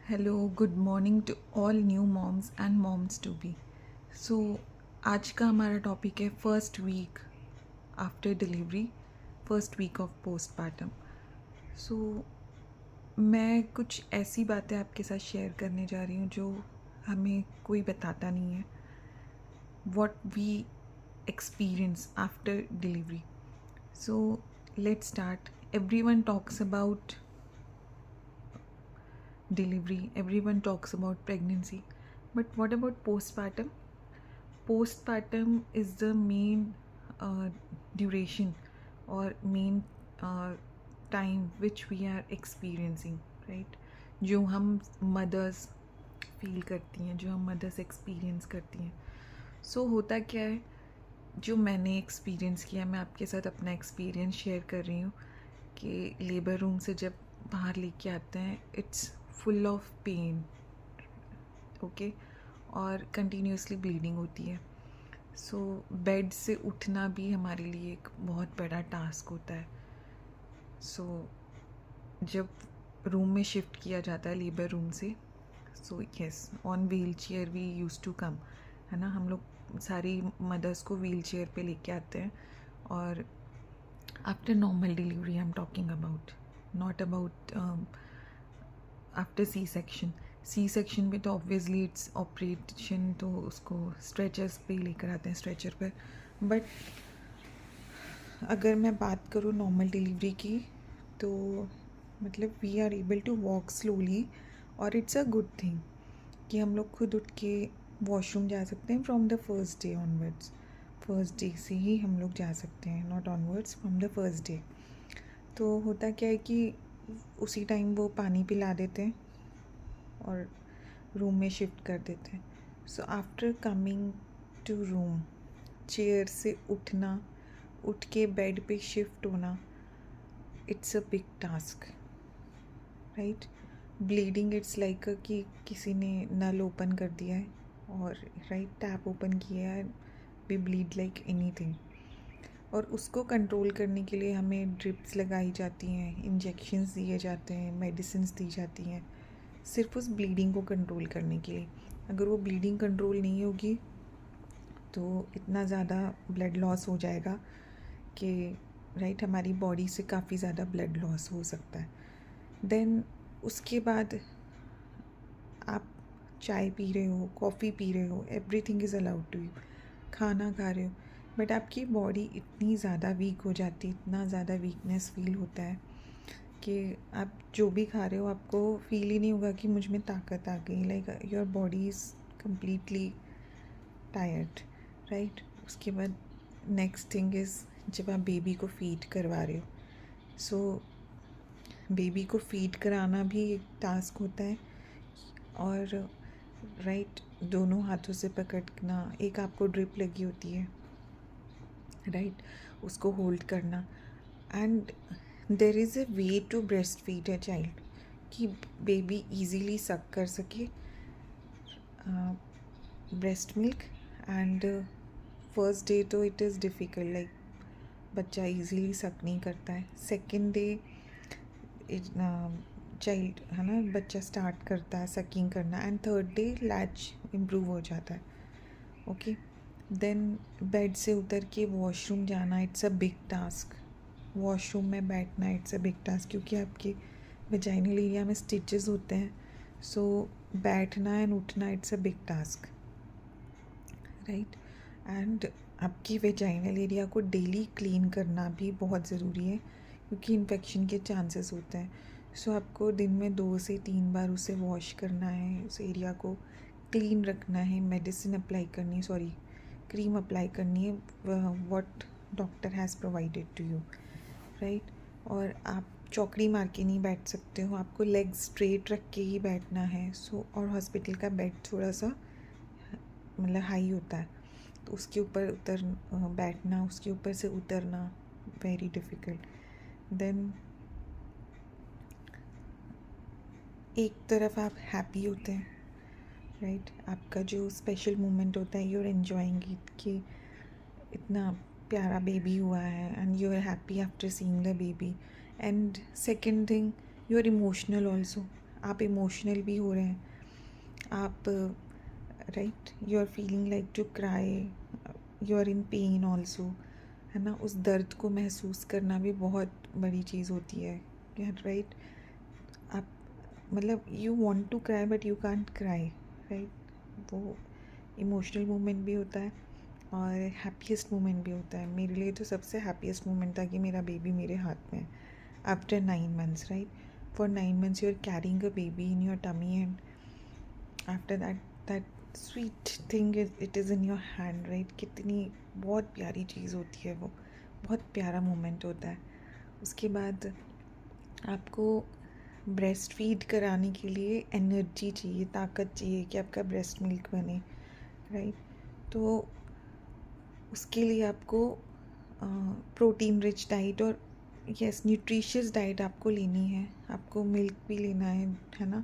Hello, good morning to all new moms and moms to be. So आज का हमारा topic है first week after delivery, first week of postpartum. So मैं कुछ ऐसी बातें आपके साथ शेयर करने जा रही हूँ जो हमें कोई बताता नहीं है, what we experience after delivery. So let's start. Everyone talks about delivery, everyone talks about pregnancy, but what about postpartum? Postpartum is the main duration or main time which we are experiencing, right? जो हम mothers feel करती हैं, जो हम mothers experience करती हैं. So होता क्या है, जो मैंने एक्सपीरियंस किया, मैं आपके साथ अपना एक्सपीरियंस शेयर कर रही हूँ कि लेबर रूम से जब बाहर लेके आते हैं it's full of pain, okay, और कंटिन्यूसली ब्लीडिंग होती है. सो बेड से उठना भी हमारे लिए एक बहुत बड़ा टास्क होता है. सो जब रूम में शिफ्ट किया जाता है लेबर रूम से, so yes, on wheelchair we use to come, है ना. हम लोग सारी मदर्स को व्हील चेयर पे लेके आते हैं. और after normal delivery I am talking about, not about after C section में तो ऑब्वियसली इट्स ऑपरेशन, तो उसको स्ट्रेचर्स पे लेकर आते हैं, स्ट्रेचर पर. बट अगर मैं बात करूँ नॉर्मल डिलीवरी की, तो मतलब we are able to walk slowly, और इट्स अ गुड थिंग कि हम लोग खुद उठ के वॉशरूम जा सकते हैं from the first day onwards. First day से ही हम लोग जा सकते हैं, not onwards, from the first day. तो होता क्या है कि उसी टाइम वो पानी पिला देते हैं और रूम में शिफ्ट कर देते हैं. So after coming to room, chair से उठना, उठ के बेड पे शिफ्ट होना, it's a big task, right. Bleeding it's like कि किसी ने नल ओपन कर दिया है और राइट टैप ओपन किया है, वी ब्लीड लाइक एनीथिंग. और उसको कंट्रोल करने के लिए हमें ड्रिप्स लगाई जाती हैं, इंजेक्शंस दिए जाते हैं, मेडिसिन्स दी जाती हैं, सिर्फ उस ब्लीडिंग को कंट्रोल करने के लिए. अगर वो ब्लीडिंग कंट्रोल नहीं होगी तो इतना ज़्यादा ब्लड लॉस हो जाएगा कि राइट हमारी बॉडी से काफ़ी ज़्यादा ब्लड लॉस हो सकता है. देन उसके बाद आप चाय पी रहे हो, कॉफ़ी पी रहे हो, everything is allowed to you, खाना खा रहे हो, बट आपकी बॉडी इतनी ज़्यादा वीक हो जाती है, इतना ज़्यादा वीकनेस फील होता है कि आप जो भी खा रहे हो आपको फील ही नहीं होगा कि मुझ में ताकत आ गई. Like your body is completely tired, right. उसके बाद नेक्स्ट थिंग इज़ जब आप बेबी को फीड करवा रहे हो, सो बेबी को फीड कराना भी एक टास्क होता है. और राइट दोनों हाथों से पकड़ना, एक आपको ड्रिप लगी होती है, राइट, उसको होल्ड करना. And there is a way to breast feed a child कि बेबी इजीली सक कर सके breast milk. And first day तो इट इज़ डिफ़िकल्ट, लाइक बच्चा इजीली सक नहीं करता है. सेकेंड डे चाइल्ड, है ना, बच्चा स्टार्ट करता है सकिंग करना. And third day latch improve हो जाता है, ओके. देन बेड से उतर के वॉशरूम जाना, it's a big task. Washroom में बैठना, इट्स अ बिग टास्क, क्योंकि आपके वेजाइनल एरिया में स्टिचेस होते हैं. सो बैठना एंड उठना, it's a big task, right. And आपकी वेजाइनल एरिया को डेली क्लीन करना भी बहुत ज़रूरी है, क्योंकि इन्फेक्शन के चांसेस होते हैं. सो आपको दिन में 2 से 3 बार उसे वॉश करना है, उस एरिया को क्लीन रखना है, मेडिसिन अप्लाई करनी, सॉरी क्रीम अप्लाई करनी है, what doctor has provided to you, right. और आप चौकड़ी मार के नहीं बैठ सकते हो, आपको लेग स्ट्रेट रख के ही बैठना है. सो और हॉस्पिटल का बेड थोड़ा सा मतलब हाई होता है, तो उसके ऊपर बैठना, उसके ऊपर से उतरना, वेरी डिफ़िकल्ट. देन एक तरफ आप हैप्पी होते हैं, राइट, आपका जो स्पेशल मोमेंट होता है, यू आर एन्जॉइंग इट कि इतना प्यारा बेबी हुआ है, and you are happy after seeing the baby. And second thing, you are emotional also. आप इमोशनल भी हो रहे हैं, आप right, you are feeling like to cry, you are in pain also, है ना। उस दर्द को महसूस करना भी बहुत बड़ी चीज़ होती है, राइट। आप मतलब you want to cry but you can't cry, right. वो इमोशनल मोमेंट भी होता है और हैप्पीएस्ट मोमेंट भी होता है। मेरे लिए तो सबसे हैप्पीएस्ट मोमेंट था कि मेरा बेबी मेरे हाथ में है after 9 months, right. For 9 months you are carrying a baby in your tummy and after that sweet thing it is in your hand, right. कितनी बहुत प्यारी चीज़ होती है वो, बहुत प्यारा मोमेंट होता है। उसके बाद आपको ब्रेस्ट फीड कराने के लिए एनर्जी चाहिए, ताकत चाहिए कि आपका ब्रेस्ट मिल्क बने, राइट। तो उसके लिए आपको प्रोटीन रिच डाइट और यस न्यूट्रिशियस डाइट आपको लेनी है। आपको मिल्क भी लेना है ना।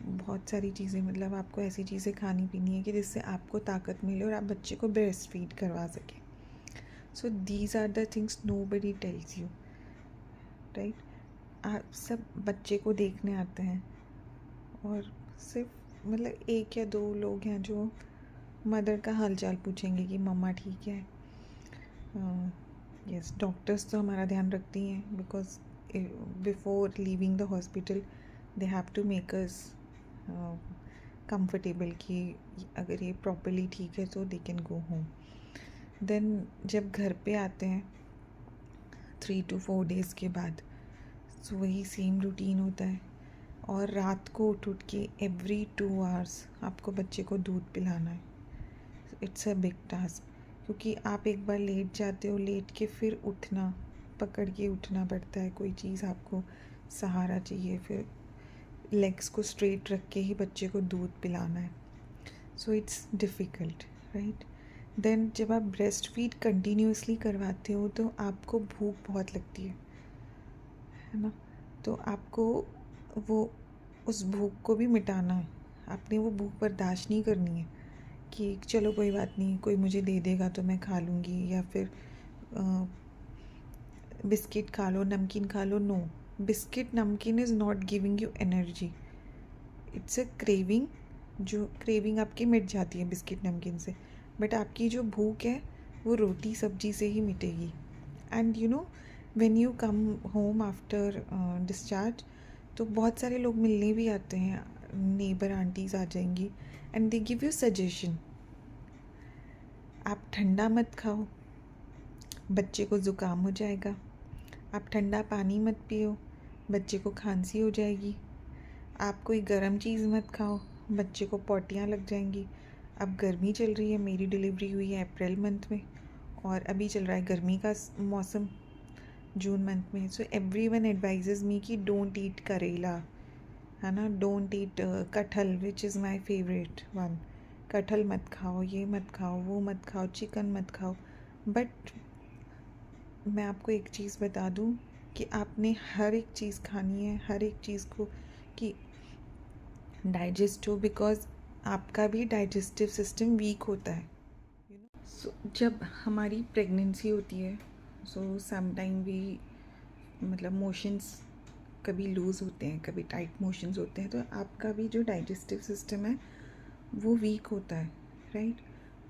बहुत सारी चीज़ें, मतलब आपको ऐसी चीज़ें खानी पीनी है कि जिससे आपको ताकत मिले और आप बच्चे को ब्रेस्ट फीड करवा सकें। So these are the things nobody tells you, right. आप सब बच्चे को देखने आते हैं और सिर्फ मतलब 1 या 2 लोग हैं जो मदर का हालचाल पूछेंगे कि मम्मा ठीक है। यस, डॉक्टर्स तो हमारा ध्यान रखती हैं because before leaving the hospital they have to make us comfortable कि अगर ये प्रॉपरली ठीक है तो they can go home. Then जब घर पे आते हैं 3 to 4 days के बाद, सो वही सेम रूटीन होता है। और रात को उठ के एवरी 2 hours आपको बच्चे को दूध पिलाना है। इट्स अ बिग टास्क, क्योंकि आप एक बार लेट जाते हो, लेट के फिर उठना, पकड़ के उठना पड़ता है, कोई चीज़ आपको सहारा चाहिए, फिर लेग्स को स्ट्रेट रख के ही बच्चे को दूध पिलाना है। So it's difficult, right. Then जब आप ब्रेस्ट फीड कंटिन्यूसली करवाते हो तो आपको भूख बहुत लगती है ना। तो आपको वो उस भूख को भी मिटाना है। आपने वो भूख बर्दाश्त नहीं करनी है कि चलो कोई बात नहीं, कोई मुझे दे देगा तो मैं खा लूँगी, या फिर बिस्किट खा लो, नमकीन खा लो। नो, बिस्किट नमकीन is not giving you energy, it's a craving. जो क्रेविंग आपकी मिट जाती है बिस्किट नमकीन से, बट आपकी जो भूख है वो रोटी सब्जी से ही मिटेगी। And you know when you come home after discharge, तो बहुत सारे लोग मिलने भी आते हैं, नेबर आंटीज़ आ जाएंगी and they give you suggestion, आप ठंडा मत खाओ, बच्चे को ज़ुकाम हो जाएगा। आप ठंडा पानी मत पियो, बच्चे को खांसी हो जाएगी। आप कोई गर्म चीज़ मत खाओ, बच्चे को पॉटियाँ लग जाएंगी। अब गर्मी चल रही है, मेरी डिलीवरी हुई है अप्रैल मंथ में और अभी चल रहा है गर्मी का मौसम जून मंथ में। सो एवरीवन एडवाइजेज़ मी कि डोंट ईट करेला, है ना, डोंट ईट कटहल which is my favourite one. कटहल मत खाओ, ये मत खाओ, वो मत खाओ, चिकन मत खाओ। बट मैं आपको एक चीज़ बता दूं कि आपने हर एक चीज़ खानी है, हर एक चीज़ को कि डाइजेस्ट हो, बिकॉज आपका भी डाइजेस्टिव सिस्टम वीक होता है। सो जब हमारी प्रेगनेंसी होती है, सो समटाइम भी मतलब मोशंस कभी लूज़ होते हैं, कभी टाइट मोशंस होते हैं, तो आपका भी जो डाइजेस्टिव सिस्टम है वो वीक होता है, राइट।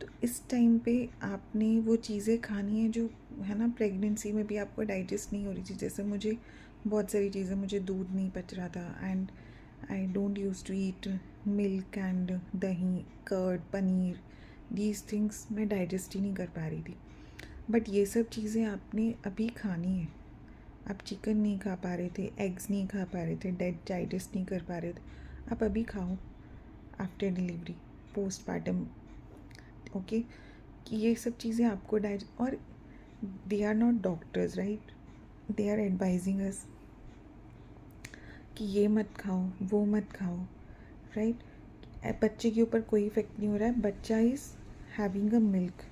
तो इस टाइम पे आपने वो चीज़ें खानी है जो है ना प्रेगनेंसी में भी आपको डाइजेस्ट नहीं हो रही थी। जैसे मुझे बहुत सारी चीज़ें, मुझे दूध नहीं पच रहा था and I don't use to eat milk and dahi, curd, paneer, these things मैं डाइजेस्ट ही नहीं कर पा रही थी। बट ये सब चीज़ें आपने अभी खानी है। आप चिकन नहीं खा पा रहे थे, एग्स नहीं खा पा रहे थे, डाइजेस्ट नहीं कर पा रहे थे, आप अभी खाओ आफ्टर डिलीवरी, पोस्टपार्टम, ओके। कि ये सब चीज़ें आपको और they are not doctors, right, they are advising us कि ये मत खाओ, वो मत खाओ, राइट। बच्चे के ऊपर कोई इफेक्ट नहीं हो रहा है, बच्चा इज़ हैविंग अ मिल्क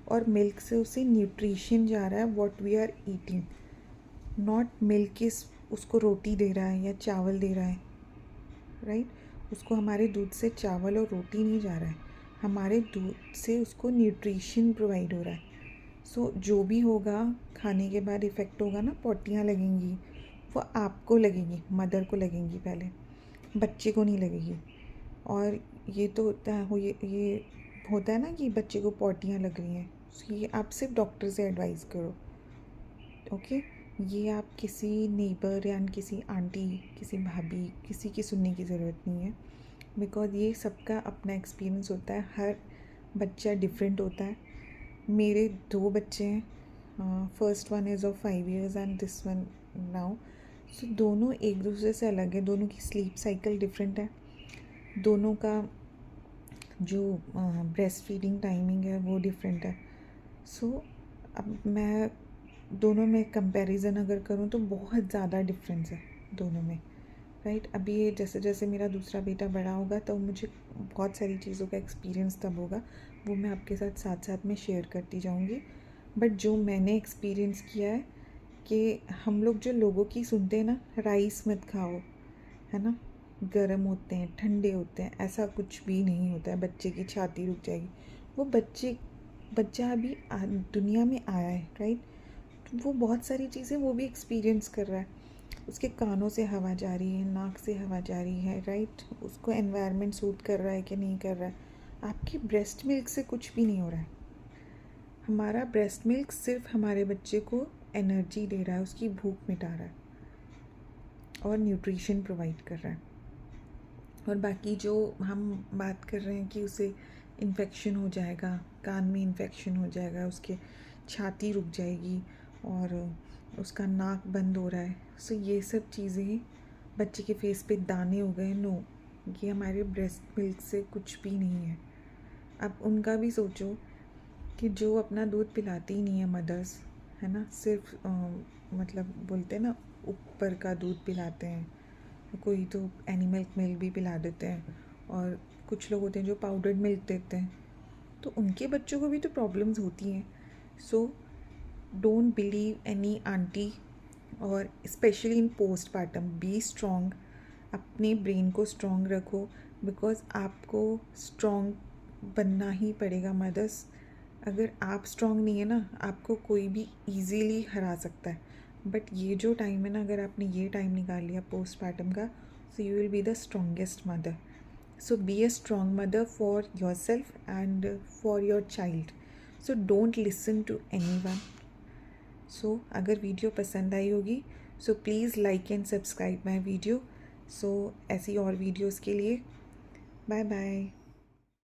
और मिल्क से उसे न्यूट्रिशन जा रहा है, what we are eating, not milk is उसको रोटी दे रहा है या चावल दे रहा है, राइट। उसको हमारे दूध से चावल और रोटी नहीं जा रहा है, हमारे दूध से उसको न्यूट्रिशन प्रोवाइड हो रहा है। सो जो भी होगा खाने के बाद इफ़ेक्ट होगा ना, पॉटियाँ लगेंगी, वो आपको लगेंगी, मदर को लगेंगी पहले, बच्चे को नहीं लगेगी। और ये तो होता है, ये होता है ना कि बच्चे को पॉटियाँ लग रही हैं, ये आप सिर्फ डॉक्टर से एडवाइस करो, ओके। ये आप किसी नेबर या किसी आंटी, किसी भाभी, किसी की सुनने की ज़रूरत नहीं है, बिकॉज़ ये सबका अपना एक्सपीरियंस होता है। हर बच्चा डिफरेंट होता है। मेरे 2 बच्चे हैं, first one is of 5 years and this one now. So दोनों एक दूसरे से अलग है, दोनों की स्लीप साइकिल डिफरेंट है, दोनों का जो ब्रेस्ट फीडिंग टाइमिंग है वो डिफरेंट है। सो अब मैं दोनों में कंपैरिजन अगर करूँ तो बहुत ज़्यादा डिफरेंस है दोनों में, राइट। अभी ये जैसे जैसे मेरा दूसरा बेटा बड़ा होगा तो मुझे बहुत सारी चीज़ों का एक्सपीरियंस तब होगा, वो मैं आपके साथ साथ साथ में शेयर करती जाऊँगी। बट जो मैंने एक्सपीरियंस किया है कि हम लोग जो लोगों की सुनते हैं ना, राइस मत खाओ, है ना, गर्म होते हैं, ठंडे होते हैं, ऐसा कुछ भी नहीं होता है। बच्चे की छाती रुक जाएगी, वो बच्चा अभी दुनिया में आया है, राइट। तो वो बहुत सारी चीज़ें वो भी एक्सपीरियंस कर रहा है, उसके कानों से हवा जा रही है, नाक से हवा जा रही है, राइट। उसको एनवायरनमेंट सूट कर रहा है कि नहीं कर रहा है। आपकी ब्रेस्ट मिल्क से कुछ भी नहीं हो रहा है। हमारा ब्रेस्ट मिल्क सिर्फ हमारे बच्चे को एनर्जी दे रहा है, उसकी भूख मिटा रहा है और न्यूट्रिशन प्रोवाइड कर रहा है। और बाकी जो हम बात कर रहे हैं कि उसे इन्फेक्शन हो जाएगा, कान में इन्फेक्शन हो जाएगा, उसके छाती रुक जाएगी और उसका नाक बंद हो रहा है, सो ये सब चीज़ें, बच्चे के फेस पे दाने हो गए, नो, ये हमारे ब्रेस्ट मिल्क से कुछ भी नहीं है। अब उनका भी सोचो कि जो अपना दूध पिलाती ही नहीं है मदर्स, है ना, सिर्फ मतलब बोलते हैं ना ऊपर का दूध पिलाते हैं, कोई तो एनिमल मिल्क भी पिला देते हैं, और कुछ लोग होते हैं जो पाउडर्ड मिल्क देते हैं, तो उनके बच्चों को भी तो प्रॉब्लम्स होती हैं। So don't believe any aunty, और specially in postpartum be strong, अपने ब्रेन को स्ट्रॉन्ग रखो, बिकॉज आपको स्ट्रॉन्ग बनना ही पड़ेगा मदर्स। अगर आप स्ट्रॉन्ग नहीं है ना, आपको कोई भी इजीली हरा सकता है। बट ये जो टाइम है ना, अगर आपने ये टाइम निकाल लिया पोस्टपार्टम का, so you will be the strongest mother. So be a strong mother for yourself and for your child. So don't listen to anyone. So अगर वीडियो पसंद आई होगी so please like and subscribe my video. So ऐसी और videos के लिए bye bye.